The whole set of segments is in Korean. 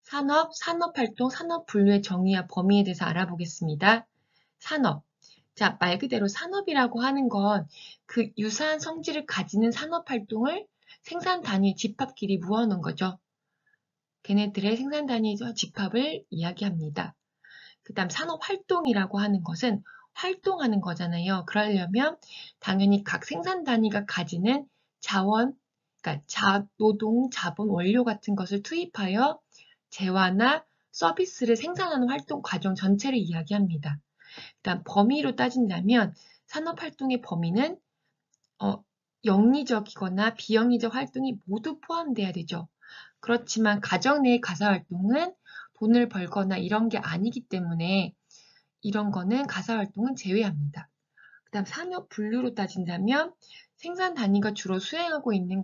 산업, 산업활동, 산업분류의 정의와 범위에 대해서 알아보겠습니다. 산업. 자, 말 그대로 산업이라고 하는 건 그 유사한 성질을 가지는 산업활동을 생산 단위 집합끼리 모아놓은 거죠. 걔네들의 생산 단위 집합을 이야기합니다. 그 다음 산업활동이라고 하는 것은 활동하는 거잖아요. 그러려면 당연히 각 생산 단위가 가지는 자원, 그러니까 노동, 자본, 원료 같은 것을 투입하여 재화나 서비스를 생산하는 활동 과정 전체를 이야기합니다. 일단 범위로 따진다면 산업활동의 범위는 영리적이거나 비영리적 활동이 모두 포함돼야 되죠. 그렇지만 가정 내의 가사활동은 돈을 벌거나 이런 게 아니기 때문에 이런 거는 가사활동은 제외합니다. 그 다음 산업 분류로 따진다면 생산 단위가 주로 수행하고 있는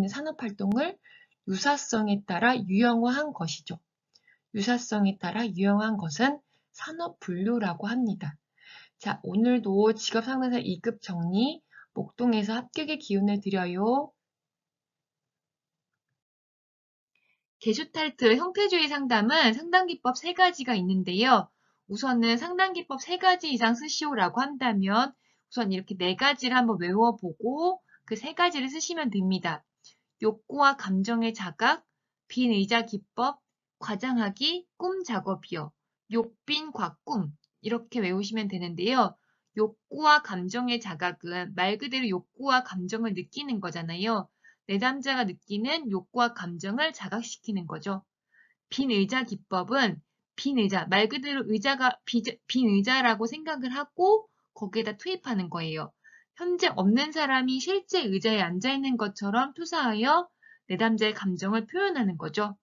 산업활동을 유사성에 따라 유형화한 것이죠. 유사성에 따라 유형화한 것은 산업 분류라고 합니다. 자, 오늘도 직업 상담사 2급 정리, 목동에서 합격의 기운을 드려요. 게슈탈트 형태주의 상담은 상담기법 3가지가 있는데요. 우선은 상담기법 3가지 이상 쓰시오라고 한다면 우선 이렇게 4가지를 한번 외워보고 그 3가지를 쓰시면 됩니다. 욕구와 감정의 자각, 빈 의자 기법, 과장하기, 꿈 작업이요. 욕빈 과꿈 이렇게 외우시면 되는데요. 욕구와 감정의 자각은 말 그대로 욕구와 감정을 느끼는 거잖아요. 내담자가 느끼는 욕구와 감정을 자각시키는 거죠. 빈 의자 기법은 빈 의자, 말 그대로 빈 의자라고 생각을 하고 거기에다 투입하는 거예요. 현재 없는 사람이 실제 의자에 앉아있는 것처럼 투사하여 내담자의 감정을 표현하는 거죠.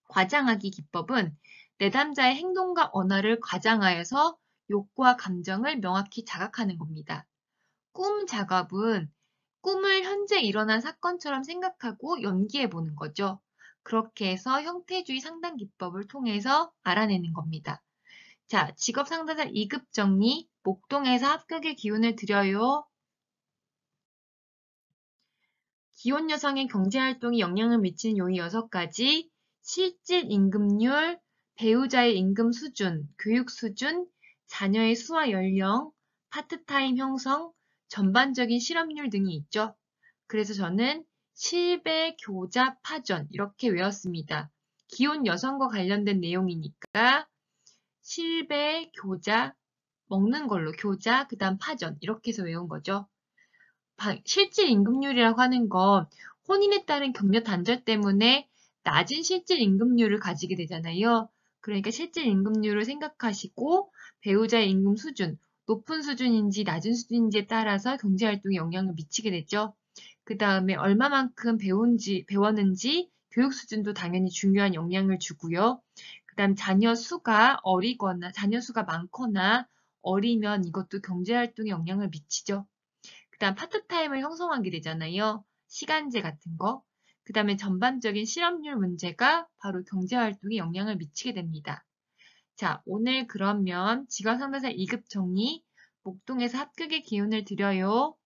과장하기 기법은 내담자의 행동과 언어를 과장하여서 욕구와 감정을 명확히 자각하는 겁니다. 꿈 작업은 꿈을 현재 일어난 사건처럼 생각하고 연기해 보는 거죠. 그렇게 해서 형태주의 상담 기법을 통해서 알아내는 겁니다. 자, 직업 상담사 2급 정리, 목동에서 합격의 기운을 드려요. 기혼 여성의 경제활동이 영향을 미치는 요인 6가지, 실질 임금률, 배우자의 임금 수준, 교육 수준, 자녀의 수화 연령, 파트타임 형성, 전반적인 실업률 등이 있죠. 그래서 저는 실배, 교자, 파전 이렇게 외웠습니다. 기혼 여성과 관련된 내용이니까 실배, 교자, 먹는 걸로 교자, 그 다음 파전 이렇게 해서 외운 거죠. 실질 임금률이라고 하는 건 혼인에 따른 격려 단절 때문에 낮은 실질 임금률을 가지게 되잖아요. 그러니까 실질 임금률을 생각하시고 배우자의 임금 수준, 높은 수준인지 낮은 수준인지에 따라서 경제활동에 영향을 미치게 되죠. 그 다음에 얼마만큼 배웠는지 교육 수준도 당연히 중요한 영향을 주고요. 그 다음 자녀 수가 많거나 어리면 이것도 경제활동에 영향을 미치죠. 그 다음 파트타임을 형성하게 되잖아요. 시간제 같은 거. 그 다음에 전반적인 실업률 문제가 바로 경제활동에 영향을 미치게 됩니다. 자, 오늘 그러면 직업상담사 2급 정리, 목동에서 합격의 기운을 드려요.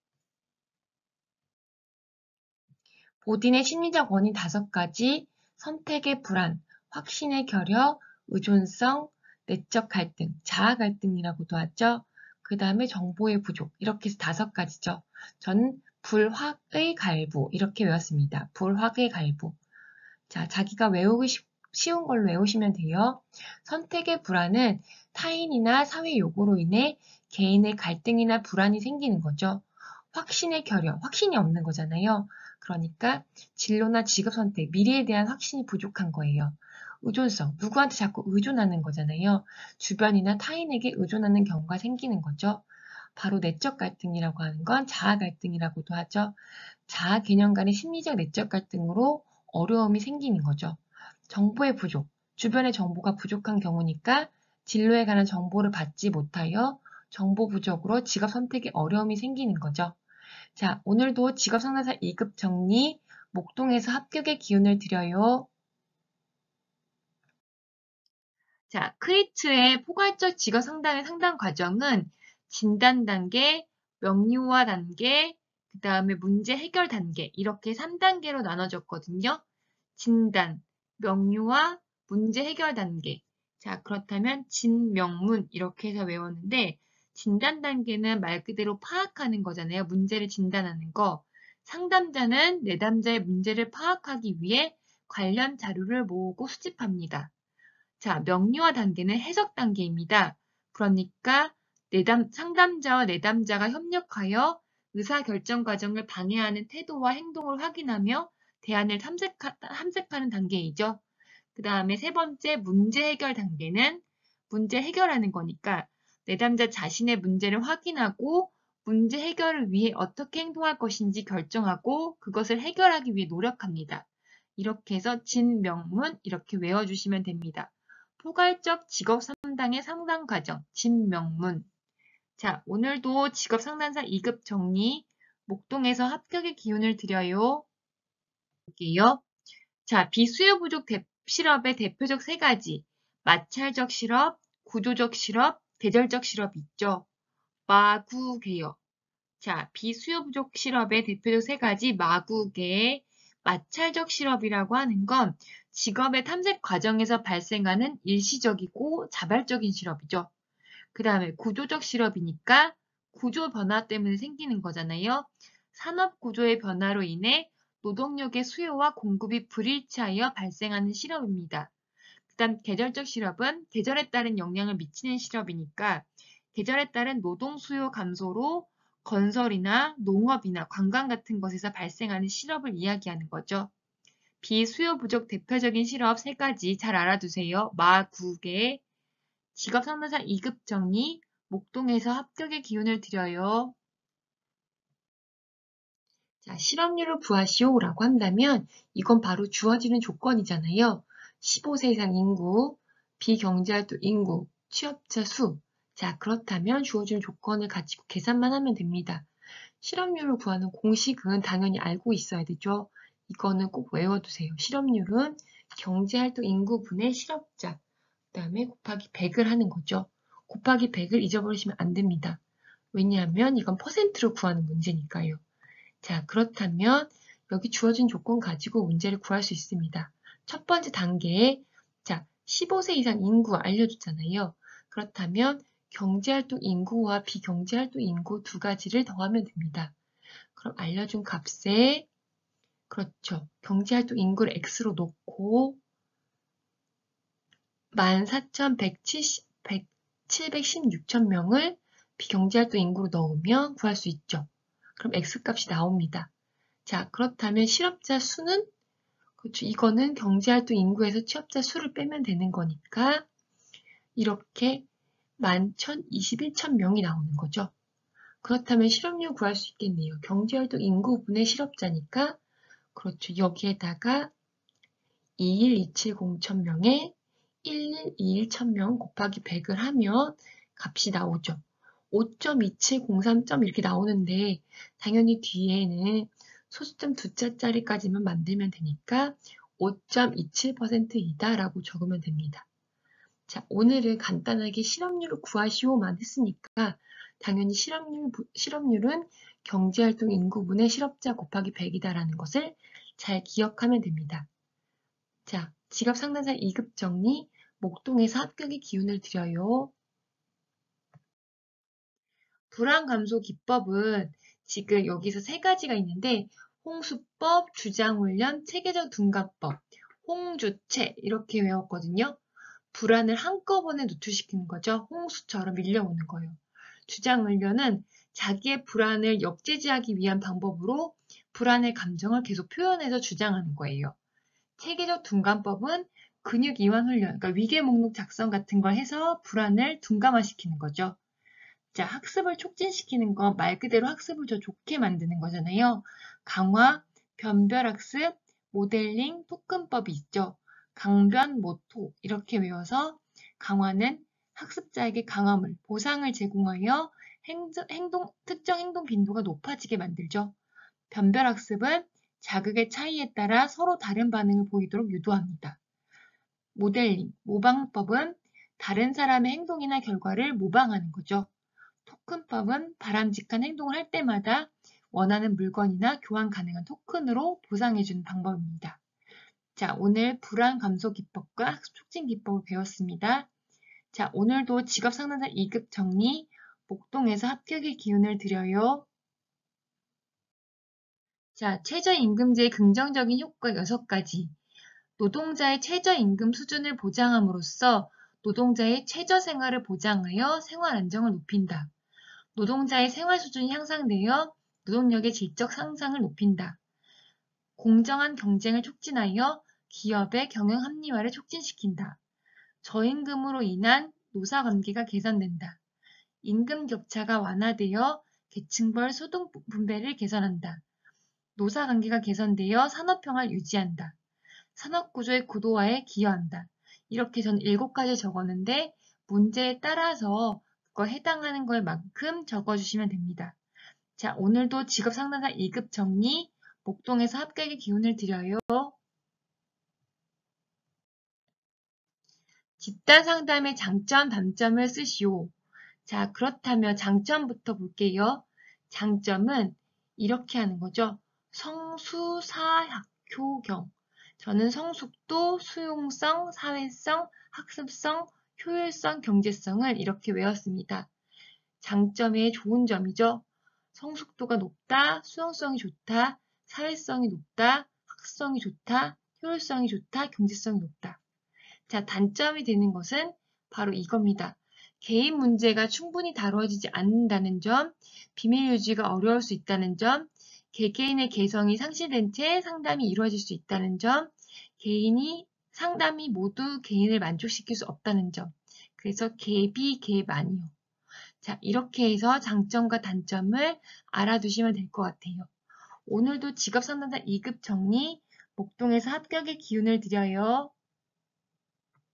보딘의 심리적 원인 5가지, 선택의 불안, 확신의 결여, 의존성, 내적 갈등, 자아 갈등이라고도 하죠. 그 다음에 정보의 부족, 이렇게 해서 5가지죠. 저는 불확의 갈부, 이렇게 외웠습니다. 불확의 갈부. 자, 자기가 외우기 쉬운 걸로 외우시면 돼요. 선택의 불안은 타인이나 사회 요구로 인해 개인의 갈등이나 불안이 생기는 거죠. 확신의 결여, 확신이 없는 거잖아요. 그러니까 진로나 직업 선택, 미래에 대한 확신이 부족한 거예요. 의존성, 누구한테 자꾸 의존하는 거잖아요. 주변이나 타인에게 의존하는 경우가 생기는 거죠. 바로 내적 갈등이라고 하는 건 자아 갈등이라고도 하죠. 자아 개념 간의 심리적 내적 갈등으로 어려움이 생기는 거죠. 정보의 부족, 주변의 정보가 부족한 경우니까 진로에 관한 정보를 받지 못하여 정보 부족으로 직업 선택에 어려움이 생기는 거죠. 자, 오늘도 직업 상담사 2급 정리, 목동에서 합격의 기운을 드려요. 자, 크리트의 포괄적 직업 상담의 상담 과정은 진단 단계, 명료화 단계, 그 다음에 문제 해결 단계 이렇게 3단계로 나눠졌거든요. 진단, 명료와 문제 해결 단계. 자, 그렇다면 진명문 이렇게 해서 외웠는데 진단 단계는 말 그대로 파악하는 거잖아요. 문제를 진단하는 거. 상담자는 내담자의 문제를 파악하기 위해 관련 자료를 모으고 수집합니다. 자, 명료화 단계는 해석 단계입니다. 그러니까 상담자와 내담자가 협력하여 의사결정 과정을 방해하는 태도와 행동을 확인하며 대안을 탐색하는 단계이죠. 그 다음에 세 번째 문제 해결 단계는 문제 해결하는 거니까 내담자 자신의 문제를 확인하고 문제 해결을 위해 어떻게 행동할 것인지 결정하고 그것을 해결하기 위해 노력합니다. 이렇게 해서 진명문 이렇게 외워주시면 됩니다. 포괄적 직업 상담의 상담 과정, 진명문. 자, 오늘도 직업 상담사 2급 정리, 목동에서 합격의 기운을 드려요. 볼게요. 자, 비수요 부족 실업의 대표적 세 가지. 마찰적 실업, 구조적 실업, 계절적 실업 있죠. 마구개요. 자, 비수요 부족 실업의 대표적 세 가지 마구개, 마찰적 실업이라고 하는 건 직업의 탐색 과정에서 발생하는 일시적이고 자발적인 실업이죠. 그 다음에 구조적 실업이니까 구조 변화 때문에 생기는 거잖아요. 산업 구조의 변화로 인해 노동력의 수요와 공급이 불일치하여 발생하는 실업입니다. 그 다음 계절적 실업은 계절에 따른 영향을 미치는 실업이니까 계절에 따른 노동 수요 감소로 건설이나 농업이나 관광 같은 것에서 발생하는 실업을 이야기하는 거죠. 비수요 부족 대표적인 실업 세 가지 잘 알아두세요. 마구개, 직업상담사 2급 정리, 목동에서 합격의 기운을 드려요. 자, 실업률을 구하시오라고 한다면 이건 바로 주어지는 조건이잖아요. 15세 이상 인구, 비경제활동 인구, 취업자 수. 자, 그렇다면 주어지는 조건을 가지고 계산만 하면 됩니다. 실업률을 구하는 공식은 당연히 알고 있어야 되죠. 이거는 꼭 외워두세요. 실업률은 경제활동 인구분의 실업자, 그 다음에 곱하기 100을 하는 거죠. 곱하기 100을 잊어버리시면 안 됩니다. 왜냐하면 이건 퍼센트로 구하는 문제니까요. 자, 그렇다면 여기 주어진 조건 가지고 문제를 구할 수 있습니다. 첫 번째 단계에 자, 15세 이상 인구 알려줬잖아요. 그렇다면 경제활동 인구와 비경제활동 인구 두 가지를 더하면 됩니다. 그럼 알려준 값에 그렇죠. 경제활동 인구를 x로 놓고 716,000명을 비경제활동 인구로 넣으면 구할 수 있죠. 그럼 x값이 나옵니다. 자, 그렇다면 실업자 수는 그렇죠. 이거는 경제활동 인구에서 취업자 수를 빼면 되는 거니까 이렇게 11,021,000명이 나오는 거죠. 그렇다면 실업률 구할 수 있겠네요. 경제활동 인구분의 실업자니까 그렇죠. 여기에다가 21270,000명에 1121,000명 곱하기 100을 하면 값이 나오죠. 5.2703점 이렇게 나오는데 당연히 뒤에는 소수점 두 자짜리까지만 만들면 되니까 5.27%이다 라고 적으면 됩니다. 자, 오늘은 간단하게 실업률을 구하시오만 했으니까 당연히 실업률은 경제활동 인구분의 실업자 곱하기 100이다 라는 것을 잘 기억하면 됩니다. 자, 직업상담사 2급 정리, 목동에서 합격의 기운을 드려요. 불안 감소 기법은 지금 여기서 세 가지가 있는데 홍수법, 주장훈련, 체계적 둔갑법, 홍주체 이렇게 외웠거든요. 불안을 한꺼번에 노출시키는 거죠. 홍수처럼 밀려오는 거예요. 주장훈련은 자기의 불안을 역제지하기 위한 방법으로 불안의 감정을 계속 표현해서 주장하는 거예요. 체계적 둔감법은 근육 이완 훈련, 그러니까 위계 목록 작성 같은 걸 해서 불안을 둔감화시키는 거죠. 자, 학습을 촉진시키는 건 말 그대로 학습을 더 좋게 만드는 거잖아요. 강화, 변별학습, 모델링, 토큰법이 있죠. 강변, 모토 이렇게 외워서 강화는 학습자에게 강화물, 보상을 제공하여 특정 행동 빈도가 높아지게 만들죠. 변별학습은 자극의 차이에 따라 서로 다른 반응을 보이도록 유도합니다. 모델링, 모방법은 다른 사람의 행동이나 결과를 모방하는 거죠. 토큰법은 바람직한 행동을 할 때마다 원하는 물건이나 교환 가능한 토큰으로 보상해주는 방법입니다. 자, 오늘 불안 감소 기법과 학습 촉진 기법을 배웠습니다. 자, 오늘도 직업 상담사 2급 정리, 목동에서 합격의 기운을 드려요. 자, 최저임금제의 긍정적인 효과 6가지. 노동자의 최저임금 수준을 보장함으로써 노동자의 최저생활을 보장하여 생활 안정을 높인다. 노동자의 생활 수준이 향상되어 노동력의 질적 상승을 높인다. 공정한 경쟁을 촉진하여 기업의 경영 합리화를 촉진시킨다. 저임금으로 인한 노사관계가 개선된다. 임금 격차가 완화되어 계층별 소득 분배를 개선한다. 노사관계가 개선되어 산업평화를 유지한다. 산업구조의 고도화에 기여한다. 이렇게 저는 7가지 적었는데 문제에 따라서 그거 해당하는 거에 만큼 적어주시면 됩니다. 자, 오늘도 직업상담사 2급 정리, 목동에서 합격의 기운을 드려요. 집단 상담의 장점, 단점을 쓰시오. 자, 그렇다면 장점부터 볼게요. 장점은 이렇게 하는 거죠. 성수사학효경. 저는 성숙도, 수용성, 사회성, 학습성, 효율성, 경제성을 이렇게 외웠습니다. 장점의 좋은 점이죠. 성숙도가 높다, 수용성이 좋다, 사회성이 높다, 학습성이 좋다, 효율성이 좋다, 경제성이 높다. 자, 단점이 되는 것은 바로 이겁니다. 개인 문제가 충분히 다뤄지지 않는다는 점, 비밀 유지가 어려울 수 있다는 점, 개개인의 개성이 상실된 채 상담이 이루어질 수 있다는 점, 상담이 모두 개인을 만족시킬 수 없다는 점. 그래서 개비개만이요. 자, 이렇게 해서 장점과 단점을 알아두시면 될 것 같아요. 오늘도 직업상담사 2급 정리, 목동에서 합격의 기운을 드려요.